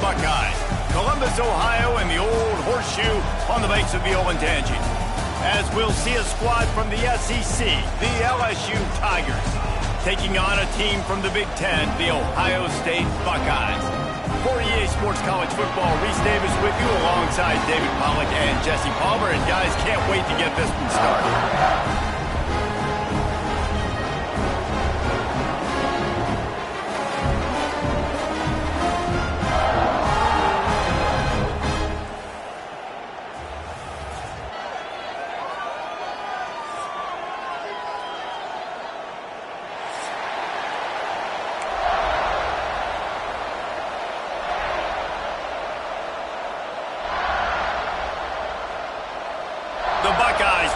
Buckeyes. Columbus, Ohio, and the old horseshoe on the banks of the Olentangy. As we'll see a squad from the SEC, the LSU Tigers, taking on a team from the Big Ten, the Ohio State Buckeyes. For EA Sports College Football, Reese Davis with you alongside David Pollack and Jesse Palmer. And guys, can't wait to get this one started.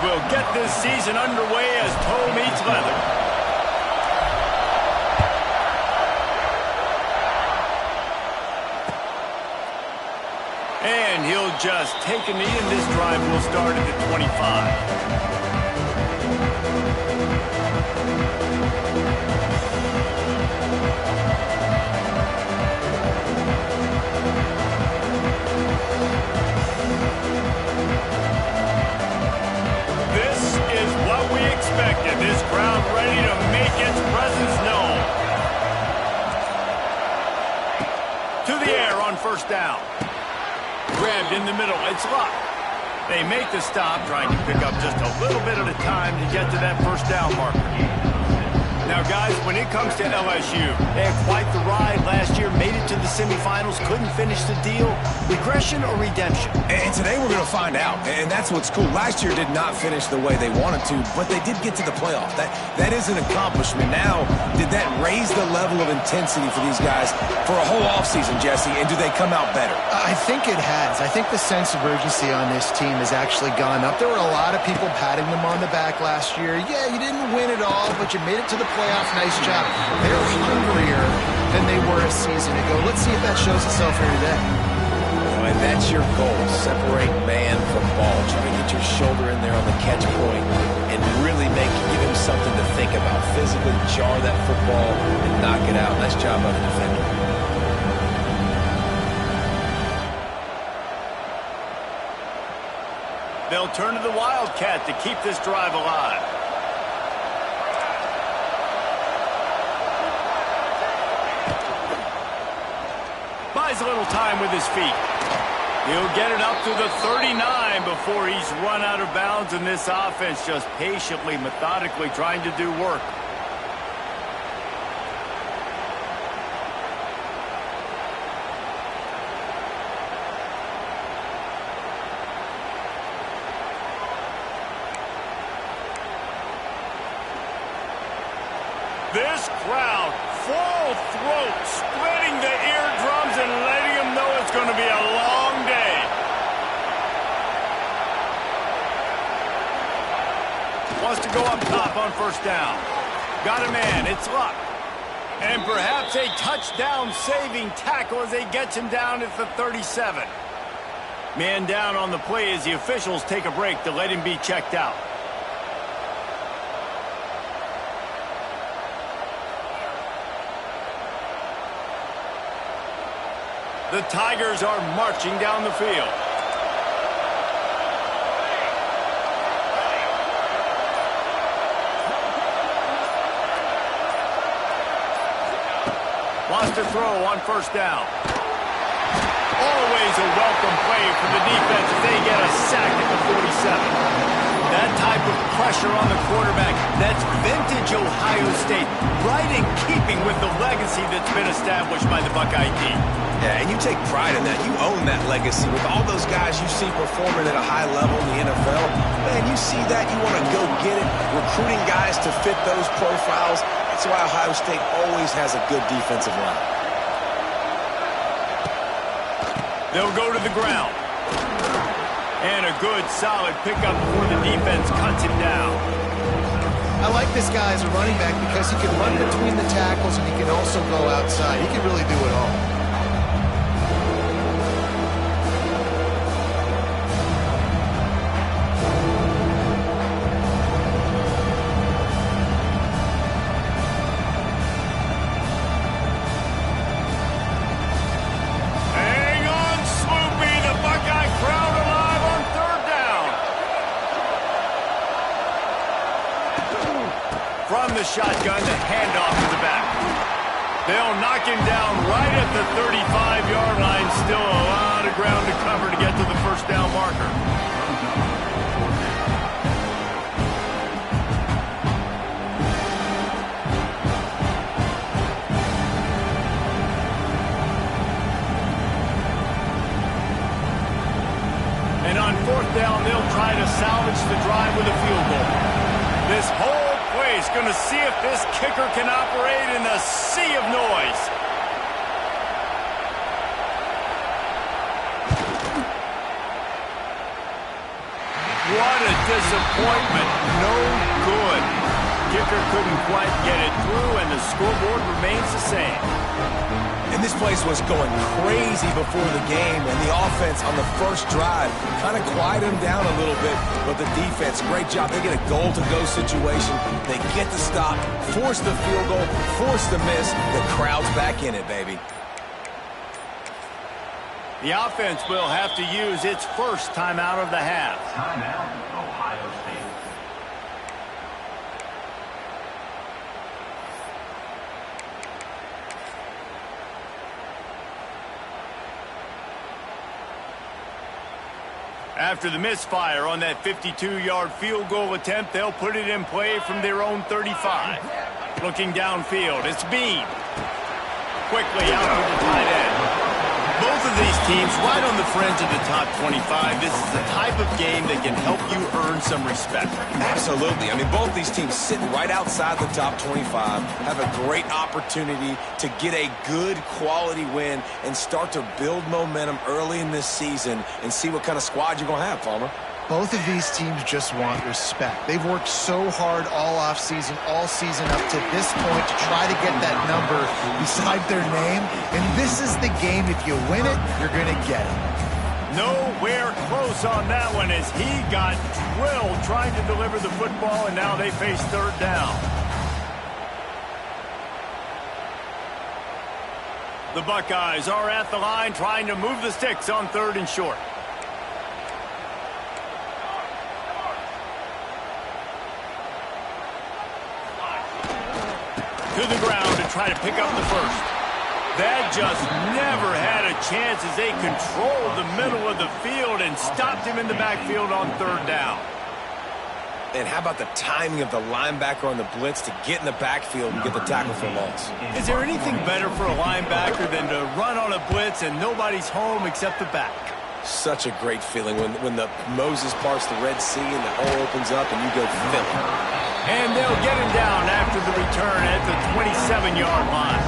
Will get this season underway as toe meets leather. And he'll just take a knee, and this drive will start at the 25. This crowd ready to make its presence known. To the air on first down. Grabbed in the middle. It's Luck. They make the stop, trying to pick up just a little bit at a time to get to that first down marker. Now, guys, when it comes to LSU, they had quite the ride last year, made it to the semifinals, couldn't finish the deal. Regression or redemption? And today we're going to find out, and that's what's cool. Last year did not finish the way they wanted to, but they did get to the playoff. That is an accomplishment. Now, did that raise the level of intensity for these guys for a whole offseason, Jesse, and do they come out better? I think it has. I think the sense of urgency on this team has actually gone up. There were a lot of people patting them on the back last year. Yeah, you didn't win it all, but you made it to the playoff. Nice job. They're hungrier than they were a season ago. Let's see if that shows itself here today. And that's your goal. Separate man from ball. Try to get your shoulder in there on the catch point and really give him something to think about. Physically jar that football and knock it out. Nice job by the defender. They'll turn to the Wildcat to keep this drive alive. Buys a little time with his feet. He'll get it up to the 39 before he's run out of bounds, and this offense just patiently, methodically trying to do work. This crowd, full throat, splitting the eardrums and letting them know it's going to be a long day. Wants to go up top on first down. Got a man, it's Luck. And perhaps a touchdown-saving tackle as they get him down at the 37. Man down on the play as the officials take a break to let him be checked out. The Tigers are marching down the field. Wants to throw on first down. Always a welcome play for the defense as they get a sack at the 47. That type of pressure on the quarterback, that's vintage Ohio State, right in keeping with the legacy that's been established by the Buckeye team. Yeah, and you take pride in that. You own that legacy. With all those guys you see performing at a high level in the NFL, man, you see that, you want to go get it, recruiting guys to fit those profiles. That's why Ohio State always has a good defensive line. They'll go to the ground. And a good, solid pickup before the defense cuts him down. I like this guy as a running back because he can run between the tackles and he can also go outside. He can really do it all. the shotgun to hand off to the back. They'll knock him down right at the 35-yard line. Still a lot of ground to cover to get to the first down marker. And on fourth down, they'll try to salvage the drive with a field goal. This whole place going to see if this kicker can operate in the sea of noise. What a disappointment. No good. Kicker couldn't quite get it through, and the scoreboard remains the same. And this place was going crazy before the game, and the offense on the first drive kind of quieted them down a little bit, but the defense, great job. They get a goal-to-go situation. They get the stop, force the field goal, force the miss. The crowd's back in it, baby. The offense will have to use its first timeout of the half. Timeout, Ohio State. After the misfire on that 52-yard field goal attempt, they'll put it in play from their own 35. Looking downfield, it's Bean. Quickly out to the tight end. Both of these teams right on the fringe of the top 25. This is the type of game that can help you earn some respect. Absolutely. I mean, both these teams sitting right outside the top 25 have a great opportunity to get a good quality win and start to build momentum early in this season and see what kind of squad you're going to have, Palmer. Both of these teams just want respect. They've worked so hard all offseason, all season up to this point to try to get that number beside their name. And this is the game. If you win it, you're going to get it. Nowhere close on that one as he got drilled trying to deliver the football, and now they face third down. The Buckeyes are at the line trying to move the sticks on third and short. To the ground to try to pick up the first. That just never had a chance as they controlled the middle of the field and stopped him in the backfield on third down. And how about the timing of the linebacker on the blitz to get in the backfield and get the tackle for loss? Is there anything better for a linebacker than to run on a blitz and nobody's home except the back? Such a great feeling when the Moses parts the Red Sea and the hole opens up and you go fill it. And they'll get him down after the return at the 27-yard line.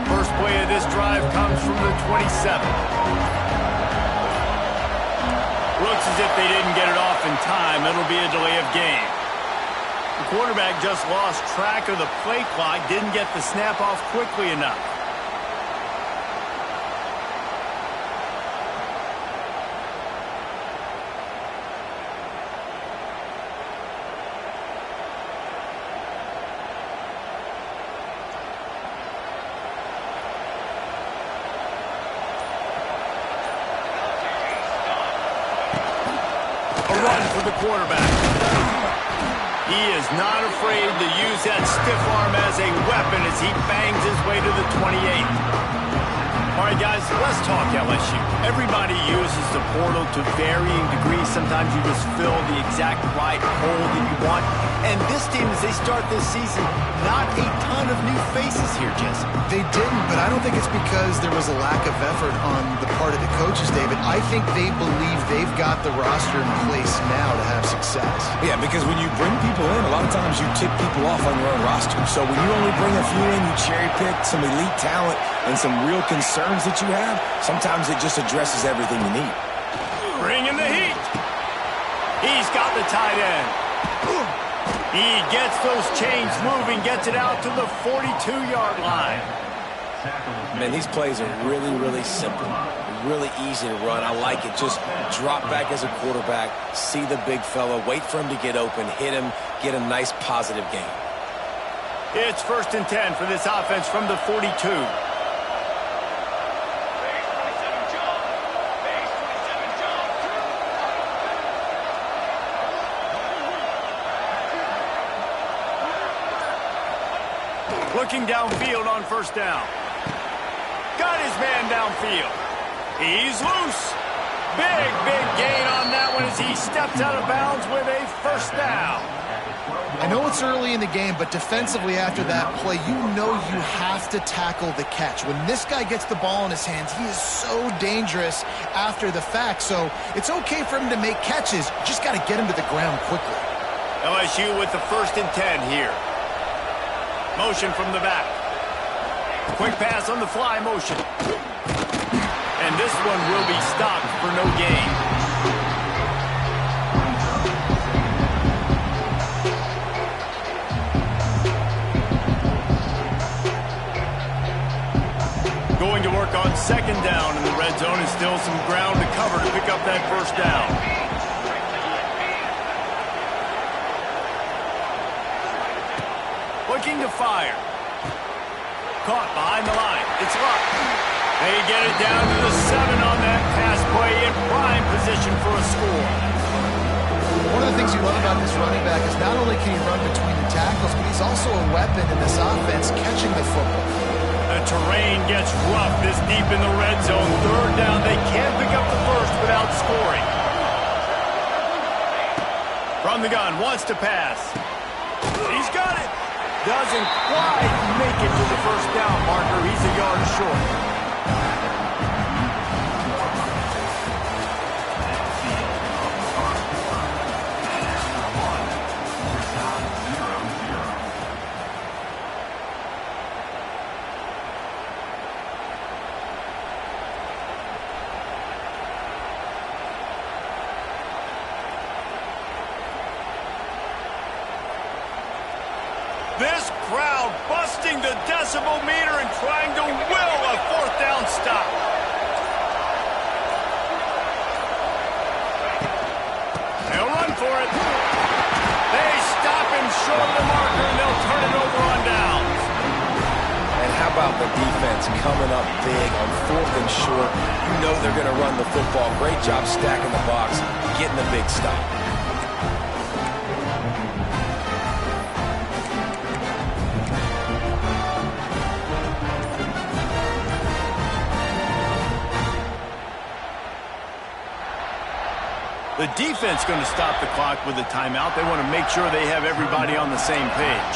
First play of this drive comes from the 27. Looks as if they didn't get it off in time. It'll be a delay of game. The quarterback just lost track of the play clock, didn't get the snap off quickly enough. For the quarterback. He is not afraid to use that stiff arm as a weapon as he bangs his way to the 28. All right, guys, let's talk LSU. Everybody uses the portal to varying degrees. Sometimes you just fill the exact right hole that you want. And this team, as they start this season, not a ton of new faces here, Jesse. They didn't, but I don't think it's because there was a lack of effort on the part of the coaches, David. I think they believe they've got the roster in place now to have success. Yeah, because when you bring people in, a lot of times you tip people off on your own roster. So when you only bring a few in, you cherry pick some elite talent and some real concerns that you have, sometimes it just addresses everything you need. Bringing the heat. He's got the tight end. He gets those chains moving, gets it out to the 42-yard line. Man, these plays are really, really simple. Really easy to run. I like it. Just drop back as a quarterback, see the big fella, wait for him to get open, hit him, get a nice positive gain. It's 1st and 10 for this offense from the 42. Looking downfield on 1st down. Got his man downfield. He's loose. Big gain on that one as he steps out of bounds with a 1st down. I know it's early in the game, but defensively after that play, you know you have to tackle the catch. When this guy gets the ball in his hands, he is so dangerous after the fact. So it's okay for him to make catches. Just got to get him to the ground quickly. LSU with the 1st and 10 here. Motion from the back. Quick pass on the fly motion. And this one will be stopped for no gain. Going to work on 2nd down in the red zone, and still some ground to cover to pick up that 1st down. Looking to fire. Caught behind the line. It's locked. They get it down to the 7 on that pass play in prime position for a score. One of the things you love about this running back is not only can he run between the tackles, but he's also a weapon in this offense catching the football. The terrain gets rough this deep in the red zone. 3rd down. They can't pick up the 1st without scoring. From the gun. Wants to pass. He's got it. Doesn't quite make it to the 1st down marker. He's a yard short. This crowd busting the decibel meter and trying to will a 4th down stop. They'll run for it. They stop him short of the marker, and they'll turn it over on downs. And how about the defense coming up big on 4th and short? You know they're going to run the football. Great job stacking the box, getting the big stop. The defense going to stop the clock with a timeout. They want to make sure they have everybody on the same page.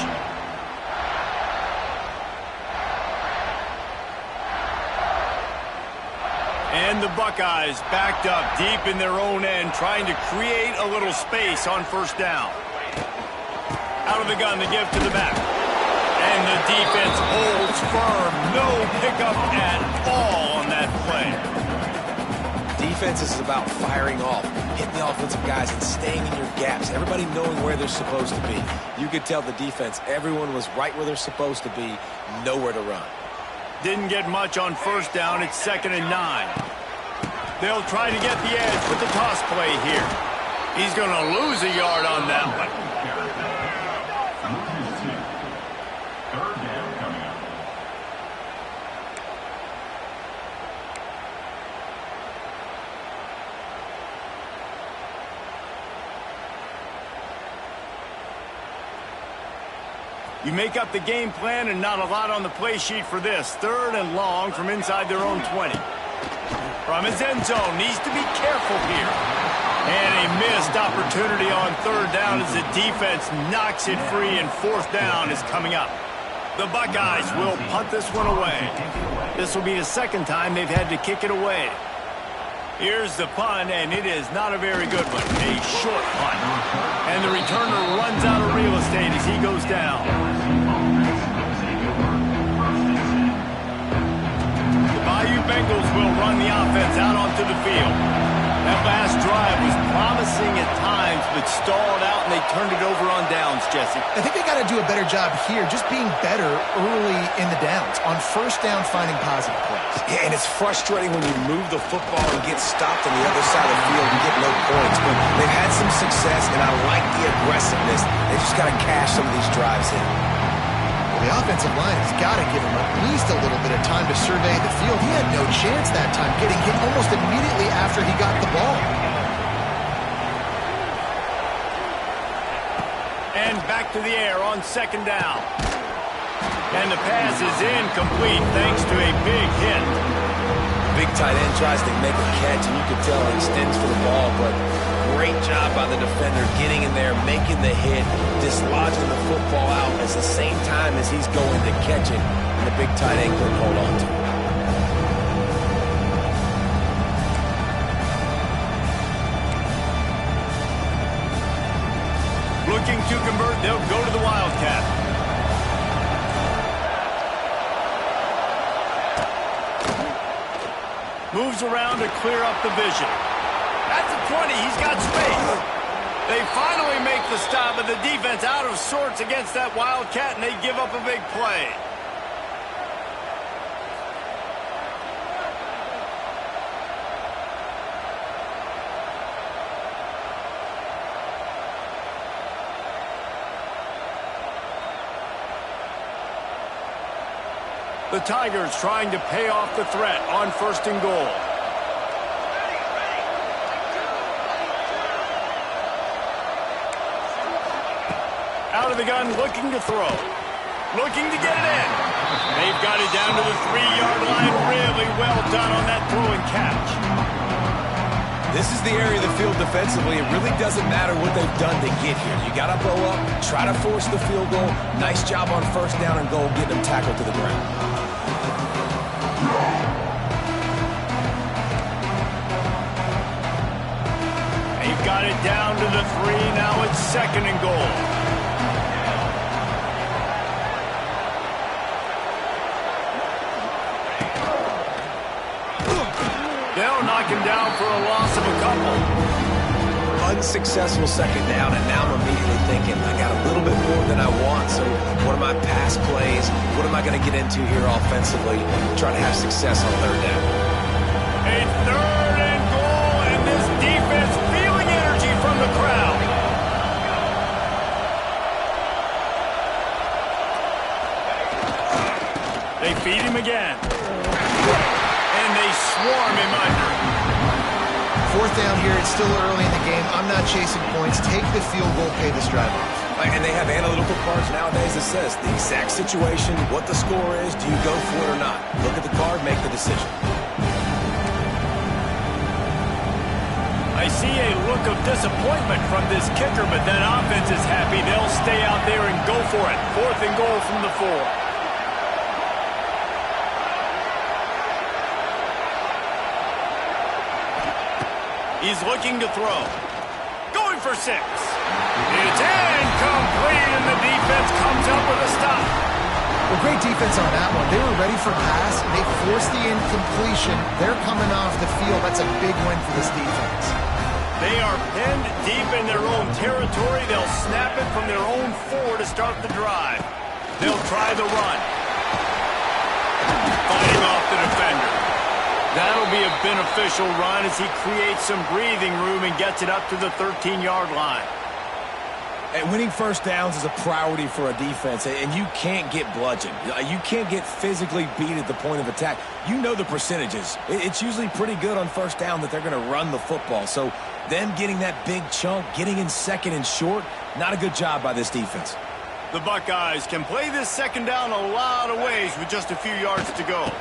And the Buckeyes backed up deep in their own end, trying to create a little space on 1st down. Out of the gun, the give to the back. And the defense holds firm. No pickup at all on that play. Defense is about firing off, hitting the offensive guys and staying in your gaps. Everybody knowing where they're supposed to be. You could tell the defense, everyone was right where they're supposed to be, nowhere to run. Didn't get much on 1st down. It's 2nd and 9. They'll try to get the edge with the toss play here. He's going to lose a yard on that one. You make up the game plan and not a lot on the play sheet for this. 3rd and long from inside their own 20. From his end zone, needs to be careful here. And a missed opportunity on 3rd down as the defense knocks it free, and 4th down is coming up. The Buckeyes will punt this one away. This will be the 2nd time they've had to kick it away. Here's the punt, and it is not a very good one. A short punt. And the returner runs out of real estate as he goes down. The Bayou Bengals will run the offense out onto the field. That last drive was promising at times, but it stalled out, and they turned it over on downs, Jesse. I think they got to do a better job here, just being better early in the downs. On first down, finding positive plays. Yeah, and it's frustrating when you move the football and get stopped on the other side of the field and get no points. But they've had some success, and I like the aggressiveness. They just got to cash some of these drives in. The offensive line has got to give him at least a little bit of time to survey the field. He had no chance that time, getting hit almost immediately after he got the ball. And back to the air on second down. And the pass is incomplete thanks to a big hit. Big tight end tries to make a catch, and you can tell he extends for the ball, but great job by the defender getting in there, making the hit, dislodging the football out at the same time as he's going to catch it, and the big tight end couldn't hold on to it. Looking to convert, they'll go to the Wildcat. Moves around to clear up the vision. At the 20, he's got space. They finally make the stop, but the defense out of sorts against that Wildcat, and they give up a big play. The Tigers trying to pay off the threat on first and goal. Out of the gun, looking to throw. Looking to get it in. They've got it down to the 3-yard line. Really well done on that throw and catch. This is the area of the field defensively. It really doesn't matter what they've done to get here. You got to blow up, try to force the field goal. Nice job on first down and goal, getting them tackled to the ground. They've got it down to the 3. Now it's second and goal. They'll knock him down for a loss of a couple. Unsuccessful second down, and now I'm immediately thinking, I got a little bit more than I want, so what are my pass plays? What am I going to get into here offensively? Try to have success on third down. A third and goal, and this defense feeling energy from the crowd. They feed him again. And they swarm him under. Fourth down here, it's still early in the game. I'm not chasing points. Take the field goal, pay this drive off. And they have analytical cards nowadays that says the exact situation, what the score is, do you go for it or not? Look at the card, make the decision. I see a look of disappointment from this kicker, but that offense is happy. They'll stay out there and go for it. Fourth and goal from the 4. He's looking to throw. Going for 6. It's incomplete, and the defense comes up with a stop. Well, great defense on that one. They were ready for pass, and they forced the incompletion. They're coming off the field. That's a big win for this defense. They are pinned deep in their own territory. They'll snap it from their own 4 to start the drive. They'll try the run. Fighting off the defender. That'll be a beneficial run as he creates some breathing room and gets it up to the 13-yard line. And winning first downs is a priority for a defense, and you can't get bludgeoned. You can't get physically beat at the point of attack. You know the percentages. It's usually pretty good on first down that they're going to run the football. So them getting that big chunk, getting in second and short, not a good job by this defense. The Buckeyes can play this second down a lot of ways with just a few yards to go.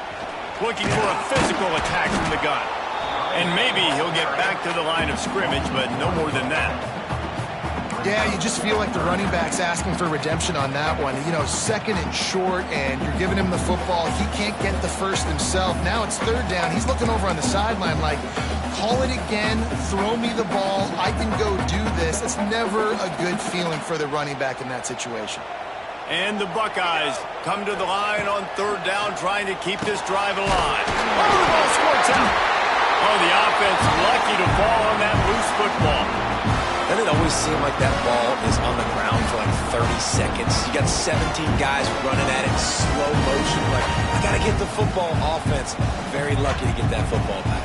Looking for a physical attack from the gun. And maybe he'll get back to the line of scrimmage, but no more than that. Yeah, you just feel like the running back's asking for redemption on that one. You know, second and short, and you're giving him the football. He can't get the first himself. Now it's third down. He's looking over on the sideline like, call it again, throw me the ball, I can go do this. It's never a good feeling for the running back in that situation. And the Buckeyes come to the line on third down, trying to keep this drive alive. Oh, the ball squirts out. Oh, the offense lucky to fall on that loose football. Doesn't it always seem like that ball is on the ground for like 30 seconds? You got 17 guys running at it in slow motion. Like, I got to get the football. Offense, very lucky to get that football back.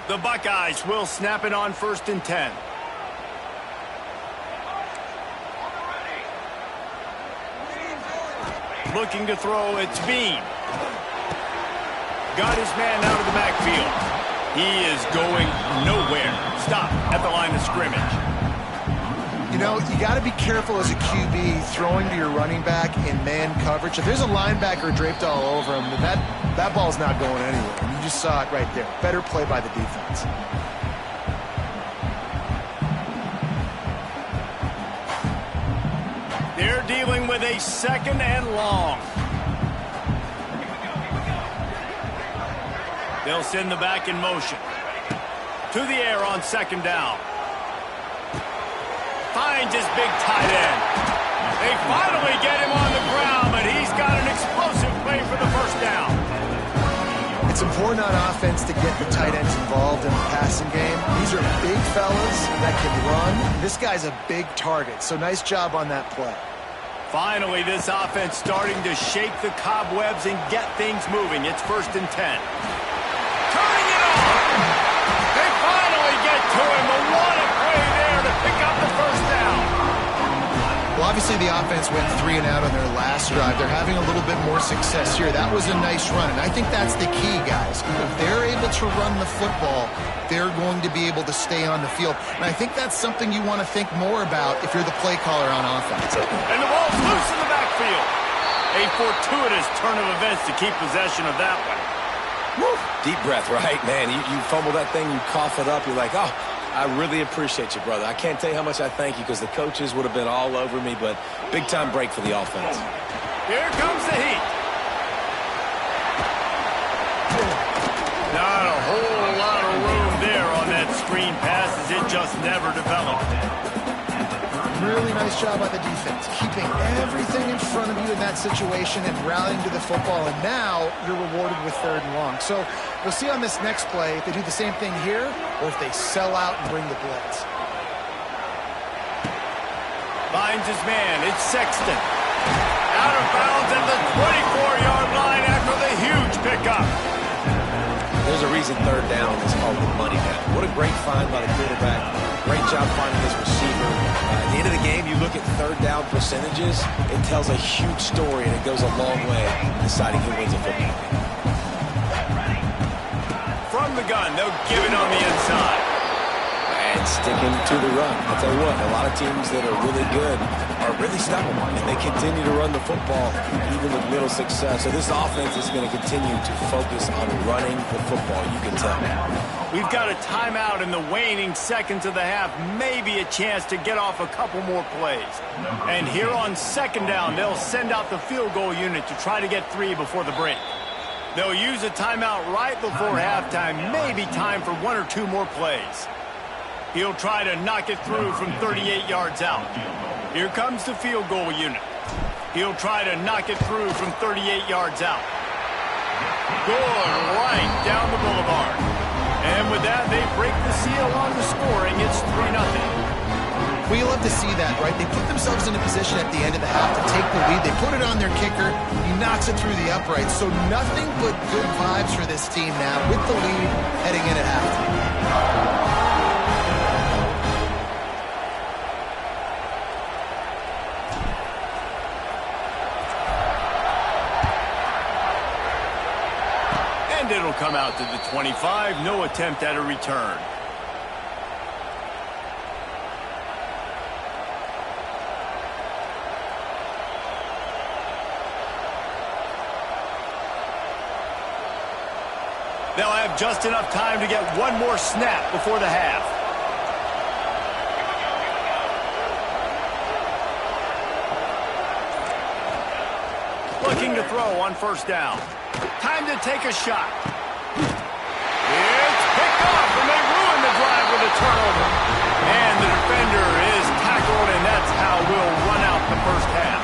The Buckeyes will snap it on 1st and 10. Looking to throw, it's Bean. Got his man out of the backfield. He is going nowhere. Stop at the line of scrimmage. You know, you got to be careful as a QB throwing to your running back in man coverage. If there's a linebacker draped all over him, that ball's not going anywhere. And you just saw it right there. Better play by the defense. They're dealing with a 2nd and long. They'll send the back in motion. To the air on 2nd down. Finds his big tight end. They finally get him on the ground, but he's got an explosive play for the 1st down. It's important on offense to get the tight ends involved in the passing game. These are big fellas that can run. This guy's a big target, so nice job on that play. Finally, this offense starting to shake the cobwebs and get things moving. It's 1st and 10. Turning it on! They finally get to him, but what a play there to pick up the 1st down. Well, obviously the offense went 3 and out on their last drive. They're having a little bit more success here. That was a nice run, and I think that's the key, guys. If they're able to run the football, they're going to be able to stay on the field. And I think that's something you want to think more about if you're the play caller on offense. And the ball's loose in the backfield. A fortuitous turn of events to keep possession of that one. Woo. Deep breath, right? Man, you fumble that thing, you cough it up, you're like, oh, I really appreciate you, brother. I can't tell you how much I thank you because the coaches would have been all over me, but big-time break for the offense. Here comes the heat. Not a whole lot of room there on that screen pass as it just never developed. Really nice job by the defense, keeping everything in front of you in that situation and rallying to the football, and now you're rewarded with 3rd and long. So we'll see on this next play if they do the same thing here or if they sell out and bring the blitz. Finds his man. It's Sexton. Out of bounds at the 24-yard line after the huge pickup. There's a reason 3rd down is called the money down. What a great find by the quarterback. Great job finding his receiver. At the end of the game, you look at 3rd down percentages, it tells a huge story, and it goes a long way in deciding who wins a football game. From the gun, they'll give it on the inside. And sticking to the run. I'll tell you what, a lot of teams that are really good are really stubborn, and they continue to run the football even with little success. So this offense is going to continue to focus on running the football, you can tell. We've got a timeout in the waning seconds of the half, maybe a chance to get off a couple more plays. And here on 2nd down, they'll send out the field goal unit to try to get 3 before the break. They'll use a timeout right before halftime, maybe time for 1 or 2 more plays. He'll try to knock it through from 38 yards out. Here comes the field goal unit. He'll try to knock it through from 38 yards out. Good, right down the boulevard. And with that, they break the seal on the scoring. It's 3-0. Well, you love to see that, right? They put themselves in a position at the end of the half to take the lead. They put it on their kicker. He knocks it through the uprights. So nothing but good vibes for this team now with the lead heading in at halftime. It'll come out to the 25. No attempt at a return. They'll have just enough time to get one more snap before the half. Looking to throw on 1st down. Time to take a shot. It's picked off, and they ruin the drive with a turnover. And the defender is tackled, and that's how we'll run out the 1st half.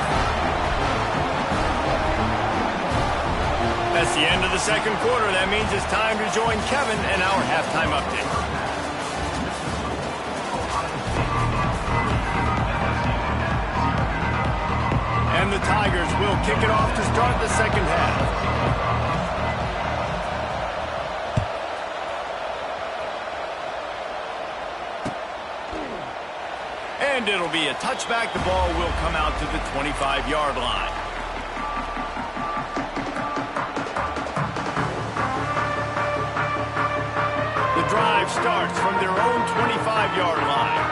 the second quarter. That means it's time to join Kevin in our halftime update. And the Tigers will kick it off to start the second half. And it'll be a touchback. The ball will come out to the 25-yard line. The drive starts from their own 25-yard line.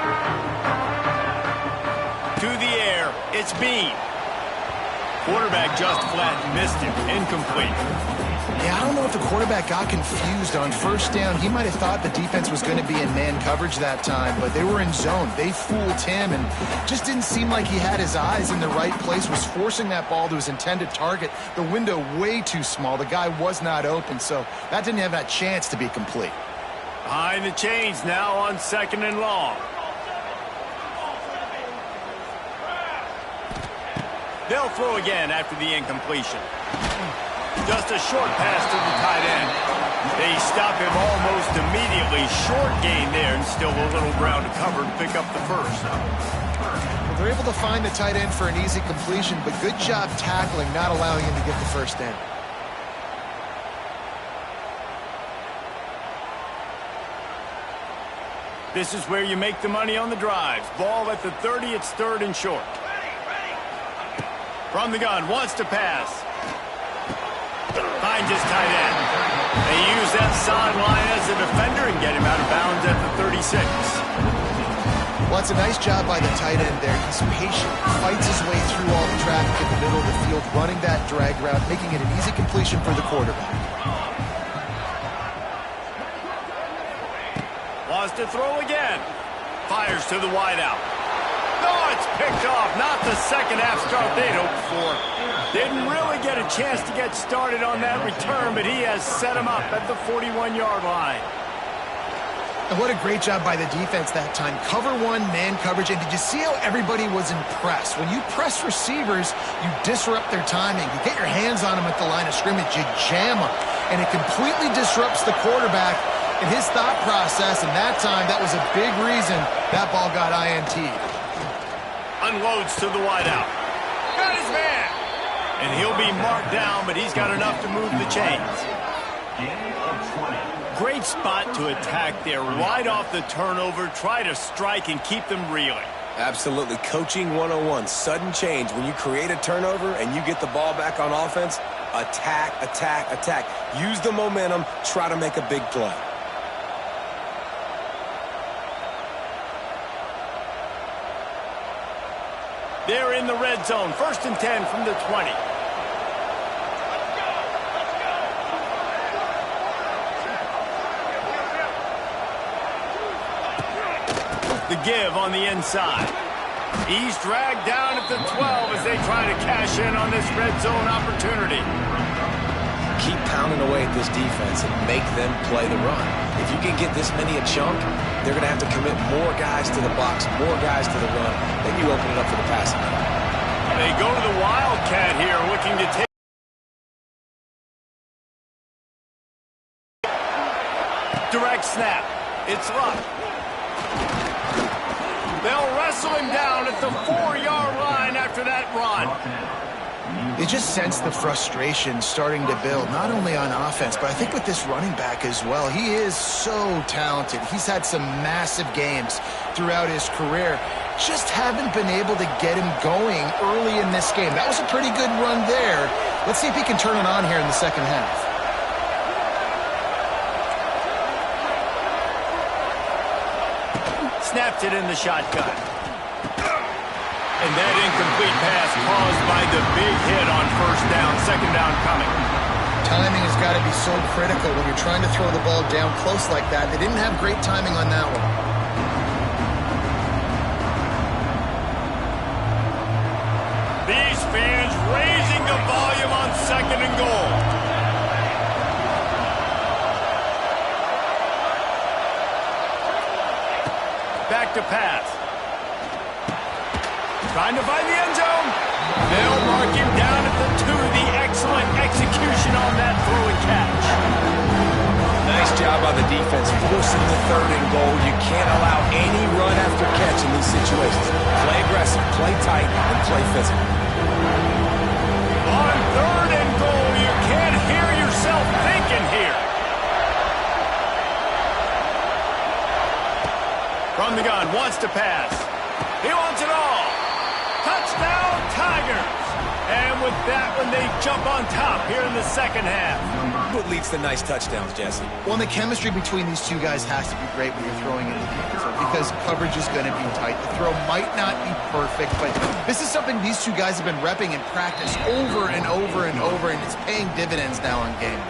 To the air, it's Bean. Quarterback just flat missed him. Incomplete. Yeah, I don't know if the quarterback got confused on first down. He might have thought the defense was going to be in man coverage that time, but they were in zone. They fooled him and just didn't seem like he had his eyes in the right place, was forcing that ball to his intended target. The window way too small. The guy was not open, so that didn't have that chance to be complete. Behind the chains now on 2nd and long. They'll throw again after the incompletion. Just a short pass to the tight end. They stop him almost immediately. Short gain there, and still a little ground to cover to pick up the first. Well, they're able to find the tight end for an easy completion, but good job tackling, not allowing him to get the first down. This is where you make the money on the drives. Ball at the 30, it's 3rd and short. From the gun, wants to pass. Finds his tight end. They use that sideline as a defender and get him out of bounds at the 36. Well, it's a nice job by the tight end there. He's patient, fights his way through all the traffic in the middle of the field, running that drag route, making it an easy completion for the quarterback. Wants to throw again. Fires to the wideout. No, it's picked off. Not the second half start they'd hoped for. Didn't really get a chance to get started on that return, but he has set him up at the 41-yard line. And what a great job by the defense that time. Cover one, man coverage, and did you see how everybody was impressed? When you press receivers, you disrupt their timing. You get your hands on them at the line of scrimmage, you jam them, and it completely disrupts the quarterback in his thought process, and that time, that was a big reason that ball got INT'd. Unloads to the wideout. Got his man! And he'll be marked down, but he's got enough to move the chains. Great spot to attack there. Right off the turnover, try to strike and keep them reeling. Absolutely. Coaching 101. Sudden change. When you create a turnover and you get the ball back on offense, attack, attack, attack. Use the momentum. Try to make a big play. They're in the red zone. 1st and 10 from the 20. The give on the inside. He's dragged down at the 12 as they try to cash in on this red zone opportunity. Keep pounding away at this defense and make them play the run. If you can get this many a chunk, they're going to have to commit more guys to the box, more guys to the run. Then you open it up for the passing game. They go to the Wildcat here, looking to take. Direct snap. It's Luck. They'll wrestle him down at the 4-yard line after that run. You just sense the frustration starting to build, not only on offense, but I think with this running back as well. He is so talented. He's had some massive games throughout his career. Just haven't been able to get him going early in this game. That was a pretty good run there. Let's see if he can turn it on here in the second half. Snapped it in the shotgun. And that incomplete pass caused by the big hit on 1st down, 2nd down coming. Timing has got to be so critical when you're trying to throw the ball down close like that. They didn't have great timing on that one. These fans raising the volume on 2nd and goal. Back to pass. Trying to find the end zone. They'll mark him down at the 2. The excellent execution on that throw and catch. Nice job by the defense forcing the 3rd and goal. You can't allow any run after catch in these situations. Play aggressive, play tight, and play physical. On 3rd and goal, you can't hear yourself thinking here. From the gun, wants to pass. He wants it all. Touchdown, Tigers. And with that one, they jump on top here in the second half. What leads to nice touchdowns, Jesse? Well, the chemistry between these two guys has to be great when you're throwing into the defense because coverage is going to be tight. The throw might not be perfect, but this is something these two guys have been repping in practice over and over and over, and it's paying dividends now on game.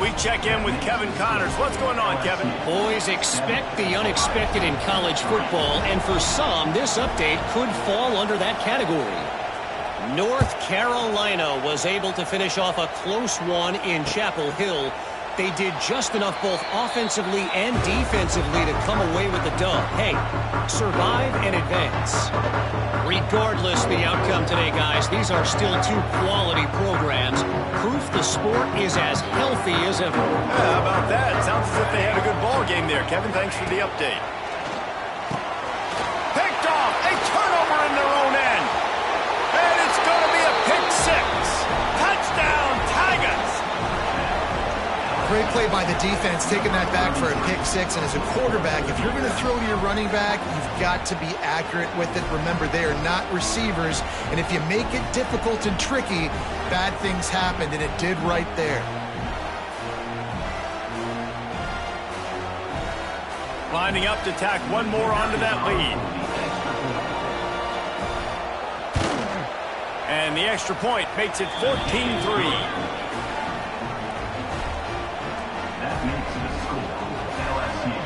We check in with Kevin Connors. What's going on, Kevin? Boys, expect the unexpected in college football, and for some, this update could fall under that category. North Carolina was able to finish off a close one in Chapel Hill. They did just enough both offensively and defensively to come away with the dub. Hey, survive and advance. Regardless the outcome today, guys, these are still 2 quality programs. Proof the sport is as healthy as ever. How about that? Sounds as if they had a good ball game there. Kevin, thanks for the update. Picked off. A turnover in their own end. And it's going to be a pick 6. Touchdown, Tigers. Great play by the defense, taking that back for a pick 6. And as a quarterback, if you're going to throw to your running back, you've got to be accurate with it. Remember, they are not receivers. And if you make it difficult and tricky, bad things happen, and it did right there. Lining up to tack one more onto that lead. And the extra point makes it 14-3.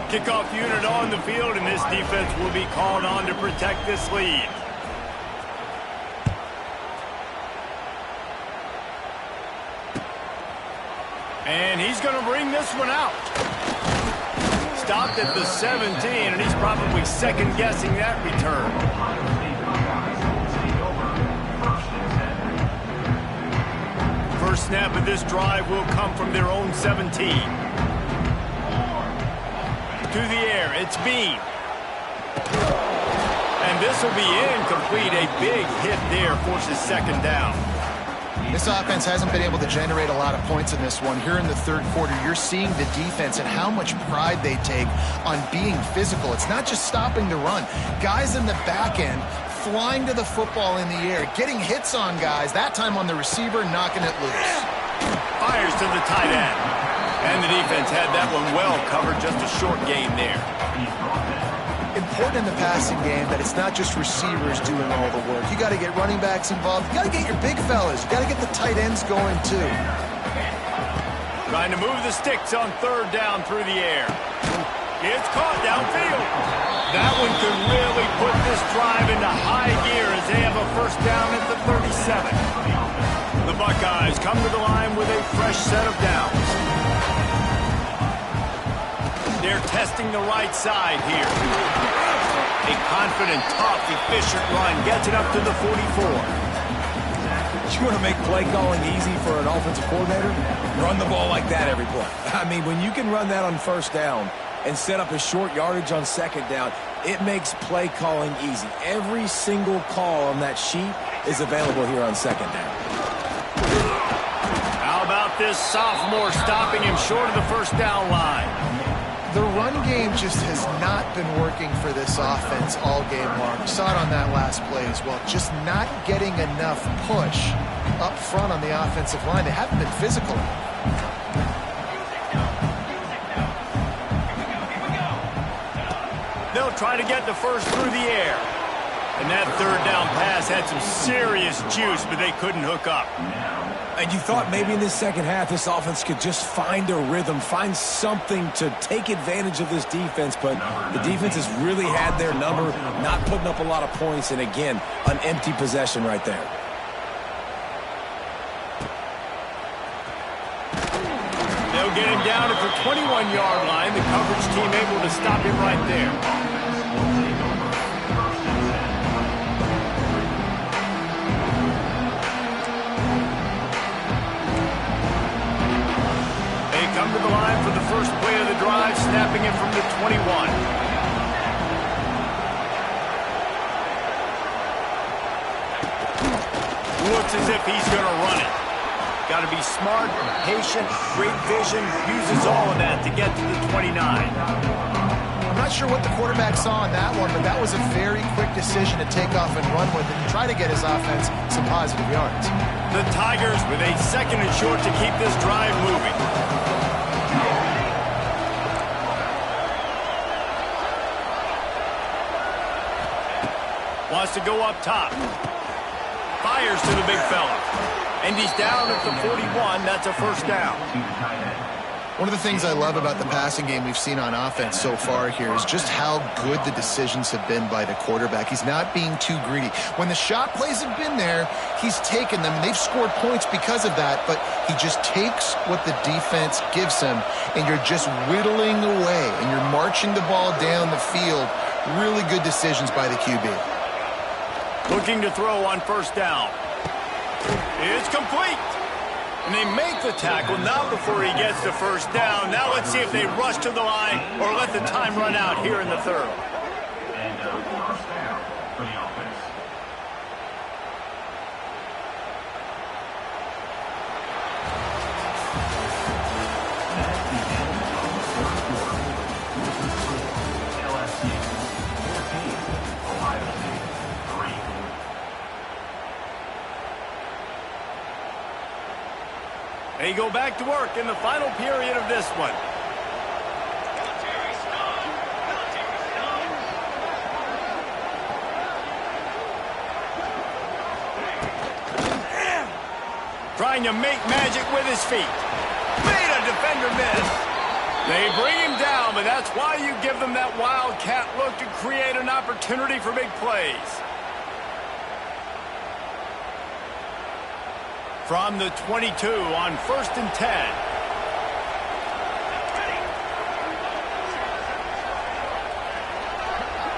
Kickoff unit on the field, and this defense will be called on to protect this lead. And he's going to bring this one out. Stopped at the 17, and he's probably second-guessing that return. First snap of this drive will come from their own 17. To the air, it's Bean. And this will be incomplete. A big hit there forces second down. This offense hasn't been able to generate a lot of points in this one. Here in the 3rd quarter, you're seeing the defense and how much pride they take on being physical. It's not just stopping the run. Guys in the back end flying to the football in the air, getting hits on guys, that time on the receiver, knocking it loose. Fires to the tight end. And the defense had that one well covered, just a short gain there. Important in the passing game that it's not just receivers doing all the work. You got to get running backs involved. You got to get your big fellas. You got to get the tight ends going too. Trying to move the sticks on 3rd down through the air. It's caught downfield. That one could really put this drive into high gear as they have a first down at the 37. The Buckeyes come to the line with a fresh set of downs. They're testing the right side here. A confident, tough, efficient run gets it up to the 44. You want to make play calling easy for an offensive coordinator? Run the ball like that every play. I mean, when you can run that on 1st down and set up a short yardage on 2nd down, it makes play calling easy. Every single call on that sheet is available here on 2nd down. How about this sophomore stopping him short of the 1st down line? The run game just has not been working for this offense all game long. We saw it on that last play as well. Just not getting enough push up front on the offensive line. They haven't been physical. They'll try to get the first through the air. And that 3rd down pass had some serious juice, but they couldn't hook up. And you thought maybe in this second half this offense could just find a rhythm, find something to take advantage of this defense, but the defense has really had their number, not putting up a lot of points, and again, an empty possession right there. They'll get him down at the 21-yard line. The coverage team able to stop him right there. looks as if he's going to run it. Got to be smart, patient, great vision, uses all of that to get to the 29. I'm not sure what the quarterback saw on that one, but that was a very quick decision to take off and run with it and try to get his offense some positive yards. The Tigers with a 2nd and short to keep this drive moving. Wants to go up top. Fires to the big fella. And he's down at the 41. That's a first down. One of the things I love about the passing game we've seen on offense so far here is just how good the decisions have been by the quarterback. He's not being too greedy. When the shot plays have been there, he's taken them. They've scored points because of that, but he just takes what the defense gives him, and you're just whittling away, and you're marching the ball down the field. Really good decisions by the QB. Looking to throw on first down. It's complete. And they make the tackle now before he gets the first down. Now let's see if they rush to the line or let the time run out here in the 3rd. And first down for the offense. At the end of the 3rd quarter, LSU 14, Ohio State 3. They go back to work in the final period of this one. Trying to make magic with his feet. Made a defender miss. They bring him down, but that's why you give them that wildcat look to create an opportunity for big plays. From the 22 on 1st and 10.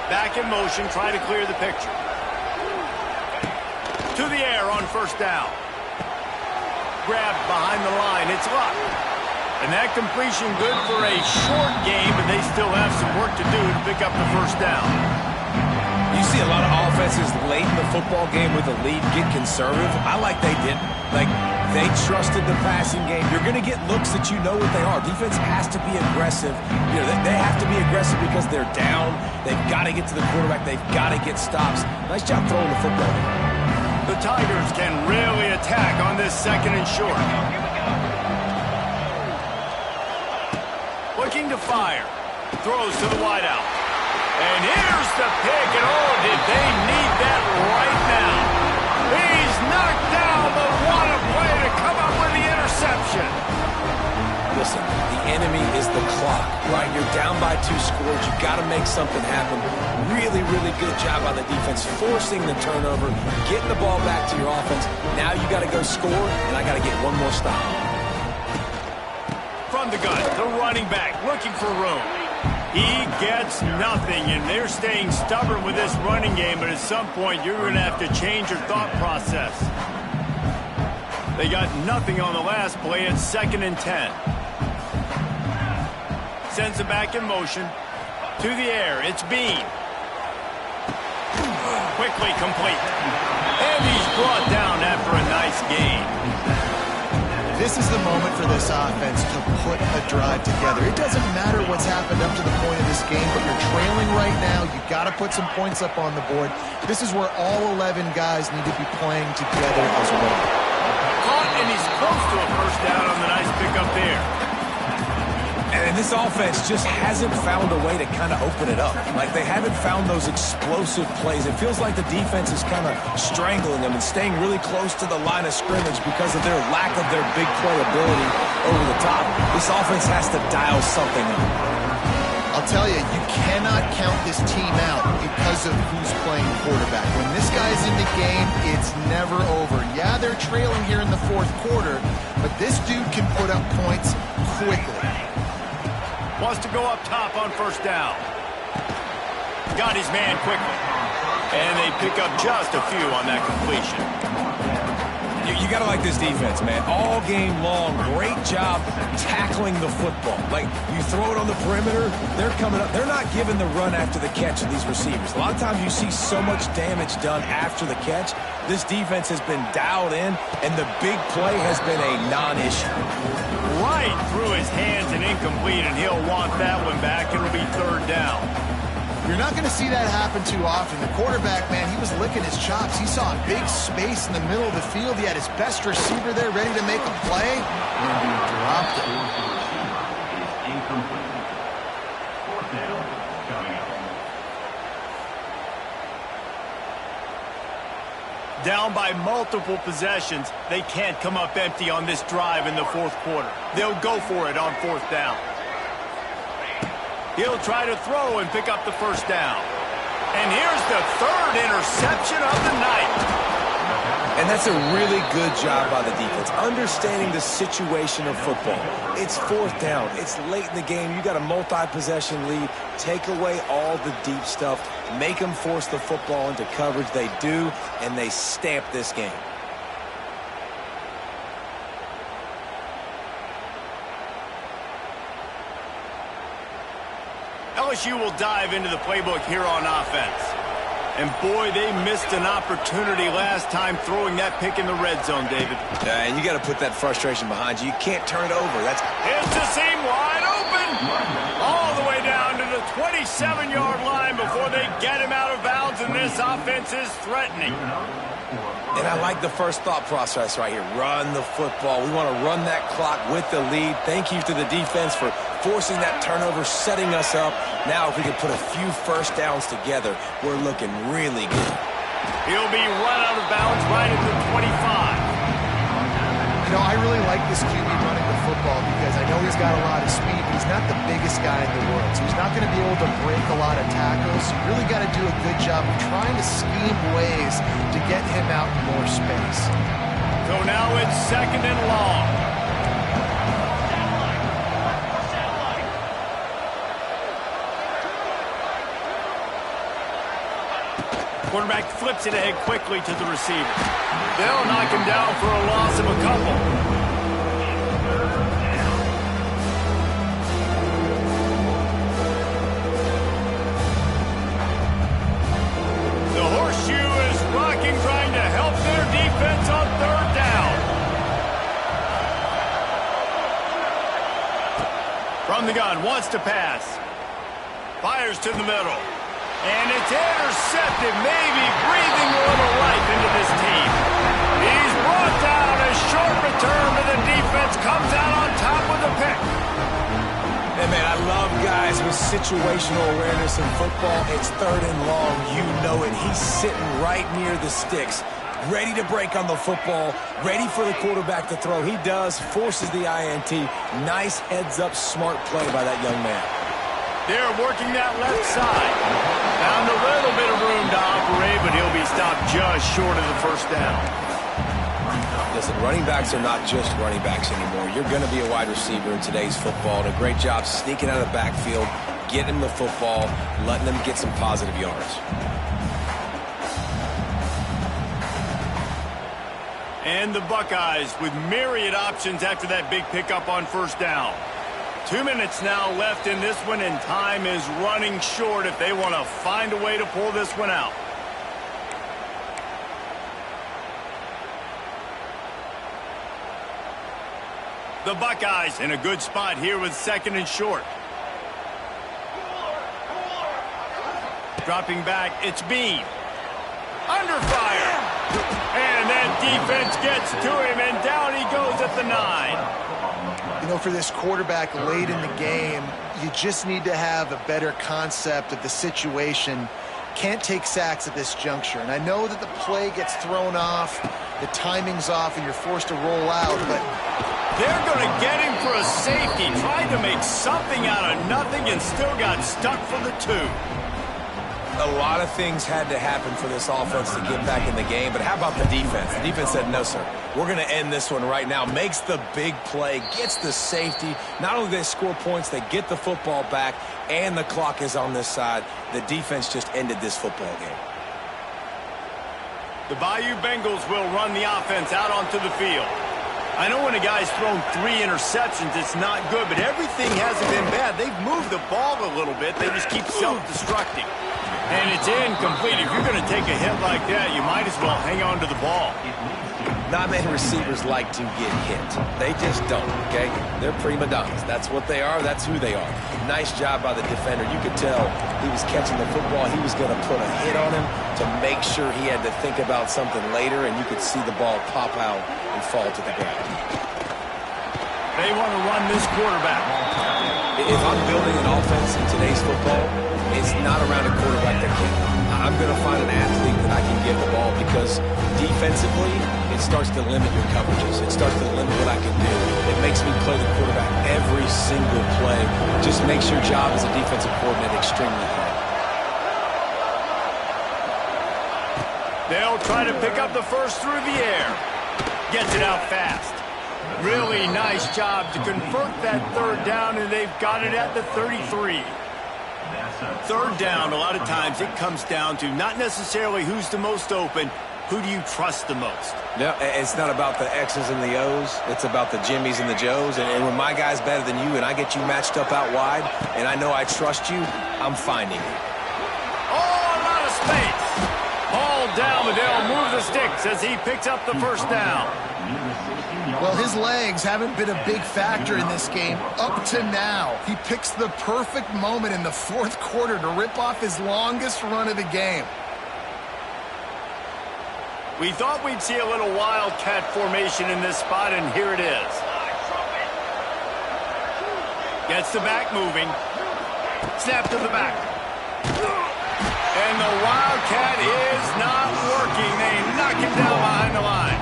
Back in motion, try to clear the picture. To the air on first down. Grabbed behind the line, it's Luck. And that completion good for a short game, but they still have some work to do to pick up the first down. You see a lot of offenses late in the football game with a lead get conservative. I like they didn't. Like, they trusted the passing game. You're going to get looks that you know what they are. Defense has to be aggressive. You know, they have to be aggressive because they're down. They've got to get to the quarterback. They've got to get stops. Nice job throwing the football. The Tigers can really attack on this 2nd and short. Looking to fire. Throws to the wideout. And here's the pick, and oh, did they need that right now. He's knocked down, but what a play to come up with the interception. Listen, the enemy is the clock, right? You're down by 2 scores. You've got to make something happen. Really, really good job on the defense, forcing the turnover, getting the ball back to your offense. Now you got to go score, and I got to get one more stop. From the gun, the running back looking for room. He gets nothing, and they're staying stubborn with this running game, but at some point you're going to have to change your thought process. They got nothing on the last play. It's 2nd and 10. Sends it back in motion. To the air, it's Bean. Quickly complete. And he's brought down after a nice gain. This is the moment for this offense to put a drive together. It doesn't matter what's happened up to the point of this game, but you're trailing right now. You've got to put some points up on the board. This is where all 11 guys need to be playing together as well. Caught, and he's close to a first down on the nice pickup there. And this offense just hasn't found a way to kind of open it up. Like, they haven't found those explosive plays. It feels like the defense is kind of strangling them and staying really close to the line of scrimmage because of their lack of their big play ability over the top. This offense has to dial something up. I'll tell you, you cannot count this team out because of who's playing quarterback. When this guy's in the game, it's never over. Yeah, they're trailing here in the 4th quarter, but this dude can put up points quickly. Wants to go up top on first down. Got his man quickly. And they pick up just a few on that completion. You got to like this defense, man. All game long, great job tackling the football. Like, you throw it on the perimeter, they're coming up. They're not giving the run after the catch of these receivers. A lot of times you see so much damage done after the catch. This defense has been dialed in, and the big play has been a non-issue. Right through his hands and incomplete, and he'll want that one back. It'll be third down. You're not going to see that happen too often. The quarterback, man, he was licking his chops. He saw a big space in the middle of the field. He had his best receiver there ready to make a play, and he dropped it. Is incomplete. Fourth down coming up. Down by multiple possessions, they can't come up empty on this drive in the fourth quarter. They'll go for it on fourth down. He'll try to throw and pick up the first down. And here's the third interception of the night. And that's a really good job by the defense, understanding the situation of football. It's fourth down. It's late in the game. You got a multi-possession lead. Take away all the deep stuff. Make them force the football into coverage. They do, and they stamp this game. LSU will dive into the playbook here on offense. And boy, they missed an opportunity last time throwing that pick in the red zone, David. And you got to put that frustration behind you. You can't turn it over. Here's the seam wide open. All the way down to the 27-yard line before they get him out of bounds, and this offense is threatening. And I like the first thought process right here. Run the football. We want to run that clock with the lead. Thank you to the defense for forcing that turnover, setting us up. Now, if we can put a few first downs together, we're looking really good. He'll be run out of bounds right at the 25. You know, I really like this QB running the football because I know he's got a lot of speed, but he's not the biggest guy in the world. So he's not going to be able to break a lot of tackles. So you really got to do a good job of trying to scheme ways to get him out in more space. So now it's second and long. Quarterback flips it ahead quickly to the receiver. They'll knock him down for a loss of a couple. The horseshoe is rocking, trying to help their defense on third down. From the gun, wants to pass. Fires to the middle. And it's intercepted, maybe breathing a little life into this team. He's brought down. A short return to the defense, comes out on top with a pick. And man, I love guys with situational awareness in football. It's third and long. You know it. He's sitting right near the sticks, ready to break on the football, ready for the quarterback to throw. He does, forces the INT. Nice heads-up, smart play by that young man. They're working that left side. Found a little bit of room to operate, but he'll be stopped just short of the first down. Listen, running backs are not just running backs anymore. You're going to be a wide receiver in today's football. And a great job sneaking out of the backfield, getting the football, letting them get some positive yards. And the Buckeyes with myriad options after that big pickup on first down. 2 minutes now left in this one, and time is running short if they want to find a way to pull this one out. The Buckeyes in a good spot here with second and short. Dropping back, it's Bean. Under fire. And that defense gets to him, and down he goes at the 9. You know, for this quarterback late in the game, you just need to have a better concept of the situation. Can't take sacks at this juncture. And I know that the play gets thrown off, the timing's off, and you're forced to roll out, but they're going to get him for a safety. Tried to make something out of nothing and still got stuck for the 2. A lot of things had to happen for this offense to get back in the game, but how about the defense? The defense said, no, sir. We're going to end this one right now. Makes the big play, gets the safety. Not only do they score points, they get the football back, and the clock is on this side. The defense just ended this football game. The Bayou Bengals will run the offense out onto the field. I know when a guy's thrown 3 interceptions, it's not good, but everything hasn't been bad. They've moved the ball a little bit. They just keep self-destructing. And it's incomplete. If you're going to take a hit like that, you might as well hang on to the ball. Not many receivers like to get hit. They just don't, okay? They're prima donnas. That's what they are. That's who they are. Nice job by the defender. You could tell he was catching the football. He was going to put a hit on him to make sure he had to think about something later, and you could see the ball pop out and fall to the ground. They want to run this quarterback. If I'm building an offense in today's football, it's not around a quarterback that can. I'm going to find an athlete that I can give the ball because defensively, it starts to limit your coverages. It starts to limit what I can do. It makes me play the quarterback every single play. Just makes your job as a defensive coordinator extremely hard. They'll try to pick up the first through the air. Gets it out fast. Really nice job to convert that third down, and they've got it at the 33. Third down, a lot of times it comes down to not necessarily who's the most open, who do you trust the most? No, it's not about the X's and the O's. It's about the Jimmys and the Joes. And when my guy's better than you and I get you matched up out wide and I know I trust you, I'm finding you. Oh, a lot of space. Ball down, but they'll move the sticks as he picks up the first down. Well, his legs haven't been a big factor in this game up to now. He picks the perfect moment in the fourth quarter to rip off his longest run of the game. We thought we'd see a little wildcat formation in this spot, and here it is. Gets the back moving. Snap to the back. And the wildcat is not working. They knock him down behind the line.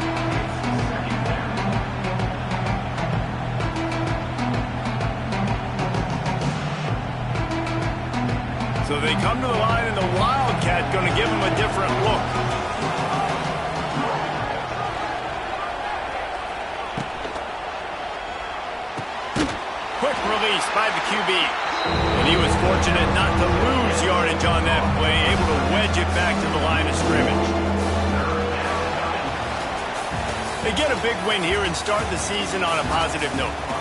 So they come to the line, and the wildcat going to give him a different look. Quick release by the QB. And he was fortunate not to lose yardage on that play, able to wedge it back to the line of scrimmage. They get a big win here and start the season on a positive note.